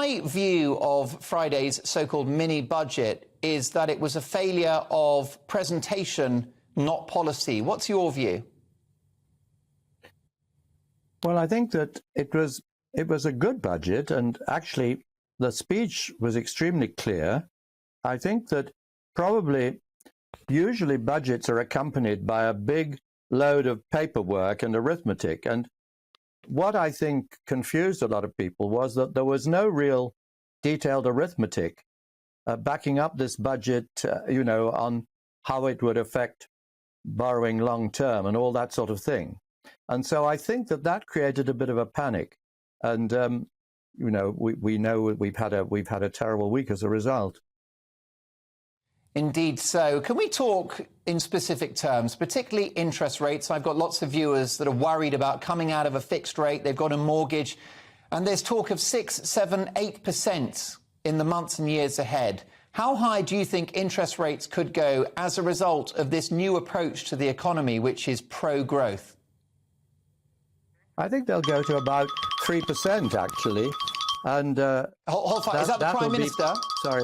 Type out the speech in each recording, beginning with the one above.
my view of Friday's so-called mini-budget is that it was a failure of presentation, not policy. What's your view? Well, I think that it was a good budget, and actually the speech was extremely clear. I think that usually budgets are accompanied by a big load of paperwork and arithmetic, and what I think confused a lot of people was that there was no real detailed arithmetic backing up this budget, on how it would affect borrowing long term and all that sort of thing. And so I think that created a bit of a panic, and we know we've had a terrible week as a result. Indeed so. Can we talk in specific terms, particularly interest rates? I've got lots of viewers that are worried about coming out of a fixed rate. They've got a mortgage, and there's talk of 6, 7, 8% in the months and years ahead. How high do you think interest rates could go as a result of this new approach to the economy, which is pro-growth? I think they'll go to about 3%, actually. And hold on, is that the Prime Minister? Sorry.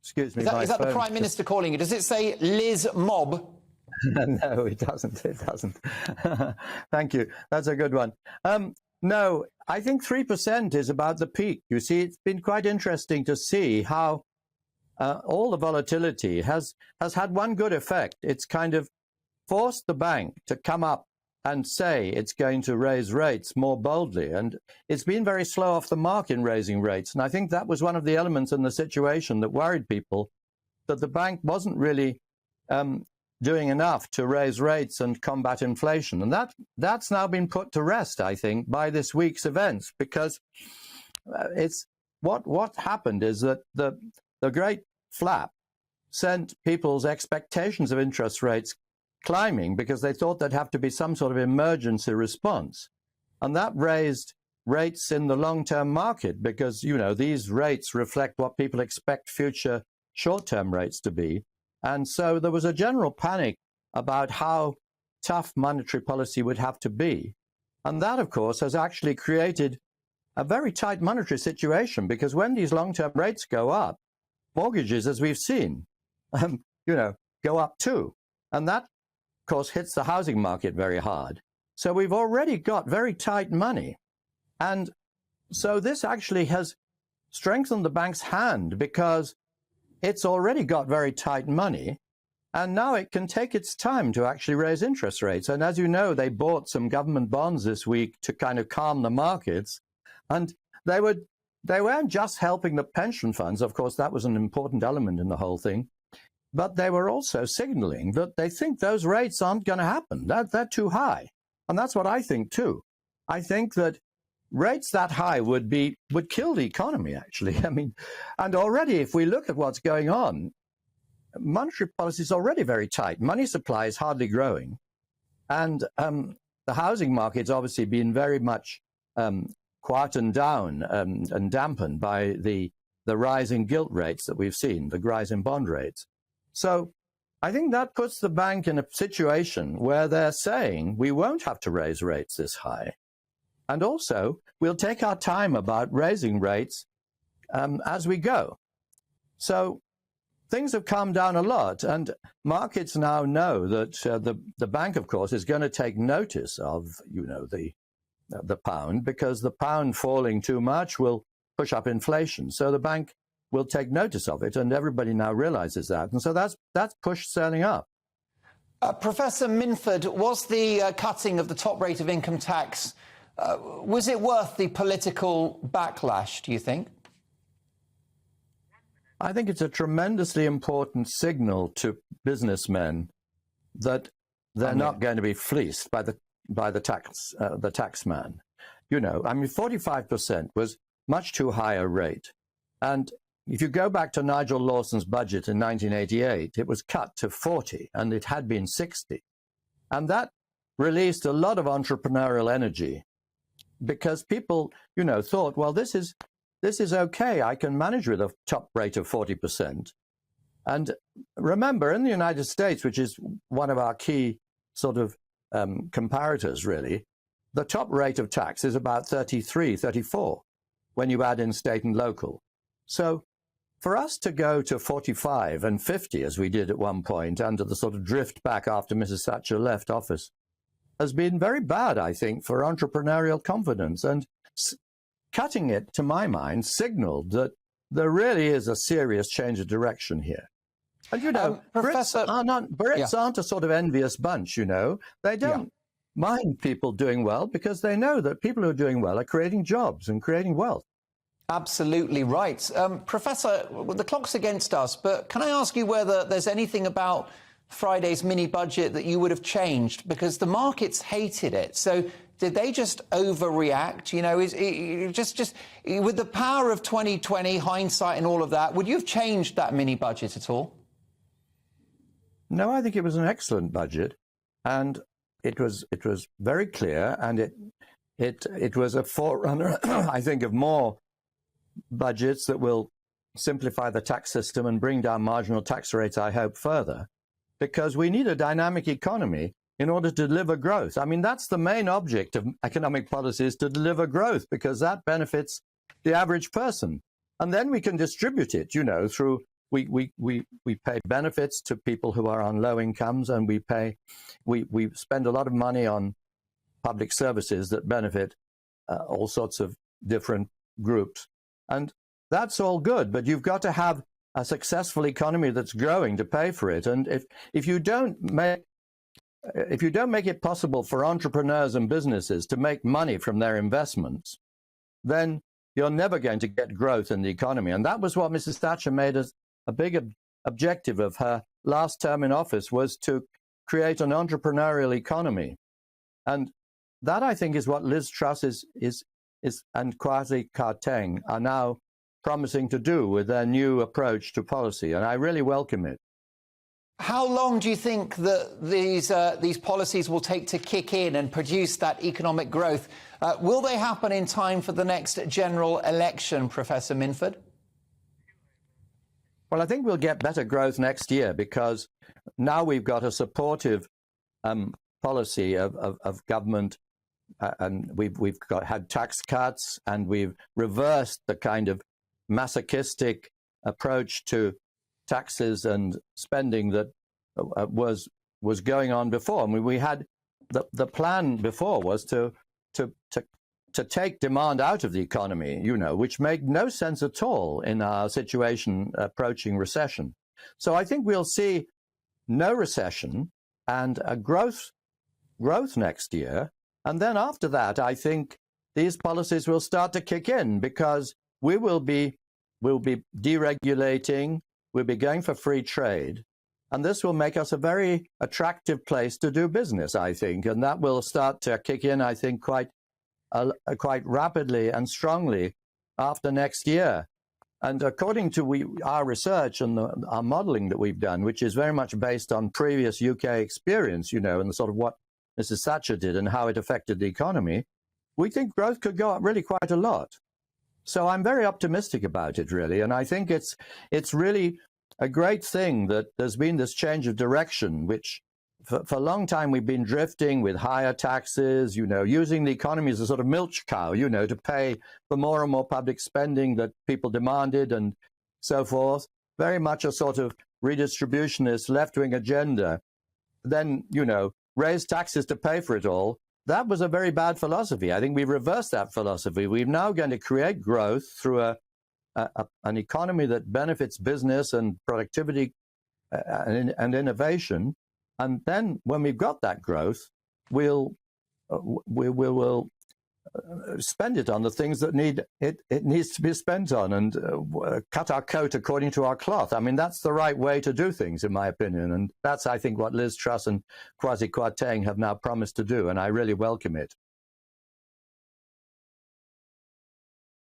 Excuse me. Is that the Prime Minister calling you? Does it say Liz Mob? No, it doesn't. It doesn't. Thank you. That's a good one. No, I think 3% is about the peak. You see, it's been quite interesting to see how all the volatility has had one good effect. It's kind of forced the bank to come up and say it's going to raise rates more boldly. And it's been very slow off the mark in raising rates. And I think that was one of the elements in the situation that worried people, that the bank wasn't really doing enough to raise rates and combat inflation. And that's now been put to rest, I think, by this week's events, because it's what happened is that the great flap sent people's expectations of interest rates climbing, because they thought there'd have to be some sort of emergency response. And that raised rates in the long-term market, because, these rates reflect what people expect future short-term rates to be. And so there was a general panic about how tough monetary policy would have to be. And that, of course, has actually created a very tight monetary situation, because when these long-term rates go up, mortgages, as we've seen, go up too. And that, of course, hits the housing market very hard. So we've already got very tight money. And so this actually has strengthened the bank's hand, because it's already got very tight money, and now it can take its time to actually raise interest rates. And as you know, they bought some government bonds this week to kind of calm the markets. And they weren't just helping the pension funds. Of course, that was an important element in the whole thing. But they were also signaling that they think those rates aren't going to happen. They're too high. And that's what I think, too. I think that rates that high would kill the economy, actually. I mean, and already, if we look at what's going on, monetary policy is already very tight. Money supply is hardly growing. And the housing market's obviously been very much quietened down and dampened by the rising gilt rates that we've seen, the rise in bond rates. So I think that puts the bank in a situation where they're saying we won't have to raise rates this high. And also, we'll take our time about raising rates as we go. So things have calmed down a lot, and markets now know that the bank, of course, is going to take notice of, the pound, because the pound falling too much will push up inflation. So the bank will take notice of it, and everybody now realizes that. And so that's pushed sterling up. Professor Minford, was the cutting of the top rate of income tax, was it worth the political backlash, do you think? I think it's a tremendously important signal to businessmen that they're not going to be fleeced by the tax man. 45% was much too high a rate. And if you go back to Nigel Lawson's budget in 1988, it was cut to 40, and it had been 60. And that released a lot of entrepreneurial energy, because people, thought, well, this is okay. I can manage with a top rate of 40%. And remember, in the United States, which is one of our key sort of comparators, really, the top rate of tax is about 33, 34. when you add in state and local. So for us to go to 45 and 50, as we did at one point, under the sort of drift back after Mrs. Thatcher left office, has been very bad, I think, for entrepreneurial confidence. And cutting it, to my mind, signaled that there really is a serious change of direction here. And, you know, Professor, Brits aren't a sort of envious bunch, you know. They don't mind people doing well because they know that people who are doing well are creating jobs and creating wealth. Absolutely right. Professor, the clock's against us, but can I ask you whether there's anything about Friday's mini budget that you would have changed? Because the markets hated it. So did they just overreact? You know, is it just with the power of 2020, hindsight and all of that, would you have changed that mini budget at all? No, I think it was an excellent budget, and it was very clear, and it was a forerunner, I think, of more budgets that will simplify the tax system and bring down marginal tax rates, I hope, further, because we need a dynamic economy in order to deliver growth. I mean, that's the main object of economic policy, is to deliver growth, because that benefits the average person. And then we can distribute it, you know, through we pay benefits to people who are on low incomes, and we spend a lot of money on public services that benefit all sorts of different groups. And that's all good, but you've got to have a successful economy that's growing to pay for it. And if you don't make it possible for entrepreneurs and businesses to make money from their investments, then you're never going to get growth in the economy. And that was what Mrs. Thatcher made as a big objective of her last term in office, was to create an entrepreneurial economy. And that, I think, is what Liz Truss and Kwasi Kwarteng are now promising to do with their new approach to policy. And I really welcome it. How long do you think that these policies will take to kick in and produce that economic growth? Will they happen in time for the next general election, Professor Minford? Well, I think we'll get better growth next year, because now we've got a supportive policy of government, and we've had tax cuts, and we've reversed the kind of masochistic approach to taxes and spending that was going on before. I mean, we had the plan before was to take demand out of the economy, you know, which made no sense at all in our situation approaching recession. So I think we'll see no recession and a growth next year. And then after that, I think these policies will start to kick in, because we'll be deregulating, we'll be going for free trade. And this will make us a very attractive place to do business, I think. And that will start to kick in, I think, quite rapidly and strongly after next year. And according to our research and our modeling that we've done, which is very much based on previous UK experience, you know, and the sort of what Mrs. Thatcher did and how it affected the economy, we think growth could go up really quite a lot. So I'm very optimistic about it, really. And I think it's really a great thing that there's been this change of direction, which for a long time we've been drifting with higher taxes, you know, using the economy as a sort of milk cow, you know, to pay for more and more public spending that people demanded and so forth. Very much a sort of redistributionist left-wing agenda. Then, you know, raise taxes to pay for it all. That was a very bad philosophy. I think we've reversed that philosophy. We're now going to create growth through an economy that benefits business and productivity and innovation. And then when we've got that growth, we'll spend it on the things that it needs to be spent on, and cut our coat according to our cloth. I mean, that's the right way to do things, in my opinion. And that's, I think, what Liz Truss and Kwasi Kwarteng have now promised to do, and I really welcome it.